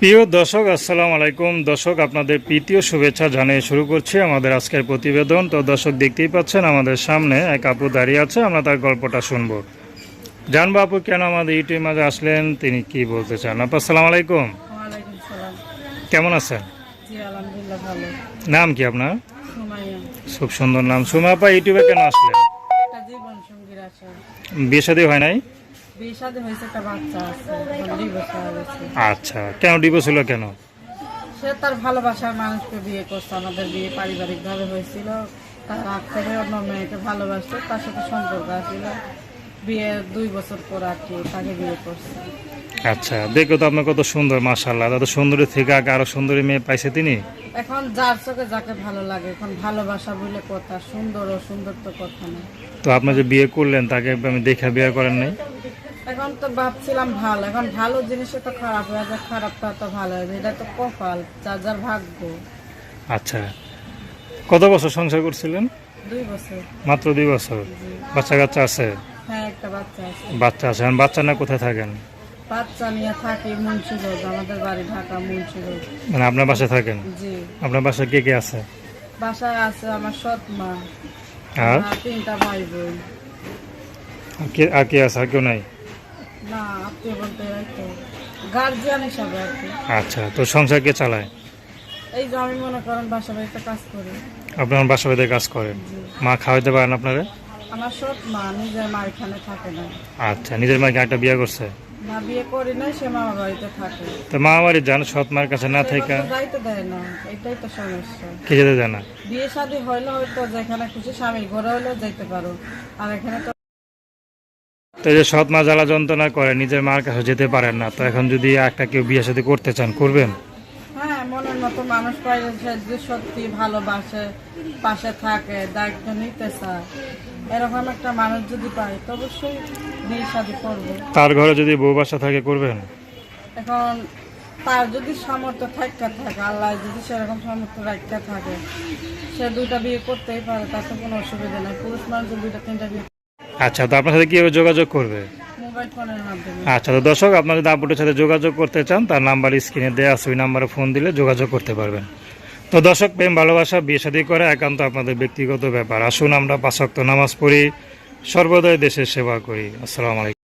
প্রিয় দর্শক, আসসালামু আলাইকুম। দর্শক, আপনাদের প্রীতীয় শুভেচ্ছা জানিয়ে শুরু করছি আমাদের আজকের প্রতিবেদন। তো দর্শক, দেখতেই পাচ্ছেন আমাদের সামনে এক আপু দাঁড়িয়ে আছে, আমরা তার গল্পটা শুনবো, জানবো আপু কেন আমাদের ইউটিউবের মাঝে আসলেন, তিনি কি বলতে চান। আপু আসসালামু আলাইকুম, ওয়ালাইকুম সালাম। কেমন আছেন? জি আলহামদুলিল্লাহ ভালো। নাম কি আপনার? সুমাইয়া। খুব সুন্দর নাম। সুমা আপা, ইউটিউবে কেন আসলেন? একটা জীবন সঙ্গীর আছে। বিয়ে শাদী হয় নাই? বিয়ে শাদী হয়েছে, একটা বাচ্চা আছে, এখন 2 বছর হয়ে গেছে। আচ্ছা, কেন ডিভোর্স হলো কেন? সে তার ভালোবাসার মানুষকে বিয়ে করছে। আমাদের বিয়ে পারিবারিক ভাবে হয়েছিল। তার আগ থেকে অন্য মেয়েকে ভালোবাসতো, তার সাথে সম্পর্ক আছিল। বিয়ের 2 বছর পর আর কি তাকে বিয়ে করছে। আচ্ছা, দেখো তো আপনার কত সুন্দর, মাশাআল্লাহ। তত সুন্দরী থেকে আগে আরো সুন্দরী মেয়ে পাইছে তিনি। এখন যার চোখে যাকে ভালো লাগে, এখন ভালোবাসা বলে কথা, সুন্দর ও সুন্দর তো কথা না। তো আপনি যে বিয়ে করলেন তাকে আমি দেখে বিয়ে করেন নাই? এখন তো ভাবছিলাম ভালো, এখন ভালো জিনিসে তো খারাপ হয়ে যায়, খারাপটা তো ভালো হয়ে যায়, এটা তো কপাল, যার যার ভাগ্য। আচ্ছা, কত বছর সংসার করছিলেন? 2 বছর। মাত্র 2 বছর? জি। বাচ্চা কাচ্চা আছে? হ্যাঁ, একটা বাচ্চা আছে। বাচ্চা আছে। এখন বাচ্চা না কোথায় থাকেন? বাচ্চা নিয়ে থাকি মুন্সিগঞ্জ, আমাদের বাড়ি ঢাকা মুন্সিগঞ্জ। মানে আপনার বাসায় থাকেন? জি। আপনার বাসায় কে কে আছে? বাসায় আছে আমার সৎ মা আর আর 3টা ভাই বোন। আর কে আছে? আর কেউ নাই? না, আত্মীয় বলতে এই তো গার্জিয়ান হিসাবে আর কি। আচ্ছা, তো সংসার কে চালায়? এই যে আমি মনে করেন বাসা বাড়িতে কাজ করি। আপনার বাসা বাড়িতে কাজ করেন? জি। মা খাওয়াইতে পারেন আপনারা? আমার সৎ মা নিজের মা এখানে থাকে না। আচ্ছা, নিজের মাকে একটা বিয়ে করছে? না, বিয়ে করি নাই, সে মামা বাড়িতে থাকে। তো মা বাড়ি যান, সৎ মার কাছে না থেকে? যাইতে দেয় না, এটাই তো সমস্যা। কে যেতে দেয় না? বিয়ে শাদী হইলে হয়তো যেখানে খুশি স্বামীর ঘরে হইলেও যাইতে পারো, আর এখানে তো। তো এই যে সৎ মা জ্বালা যন্ত্রণা করে, নিজের মার কাছে যেতে পারেন না, তো এখন যদি একটা কেউ বিয়ে শাদী করতে চান, করবেন? হ্যাঁ, মনের মতো মানুষ পাইলে সে যে সত্যি ভালোবাসে, পাশে থাকে, দায়িত্ব নিতে চায়, এরকম একটা মানুষ যদি পাই তো অবশ্যই বিয়ে শাদী করবো। তার ঘরে যদি বউ বাসা থাকে, করবেন? এখন তার যদি সামর্থ্য থাকে, আল্লাহ যদি সেরকম সামর্থ্য রাখতে থাকে, সে 2টা বিয়ে করতেই পারে, তাতে কোনো অসুবিধা নেই। পুরুষ মানুষ 2টা 3টা বিয়ে আচ্ছা, তো আপনার সাথে কিভাবে যোগাযোগ করবে? মোবাইল ফোনের মাধ্যমে। আচ্ছা, তো দর্শক, আপনার যদি আপুটার সাথে যোগাযোগ করতে চান, তার নাম্বার স্ক্রিনে দেওয়া আছে, ওই নাম্বারে ফোন দিলে যোগাযোগ করতে পারবেন। তো দর্শক, প্রেম ভালোবাসা বিয়ে শাদী করে একান্ত আপনাদের ব্যক্তিগত ব্যাপার। আসুন আমরা 5 ওয়াক্ত নামাজ পড়ি, সর্বদাই দেশের সেবা করি। আসসালামু আলাইকুম।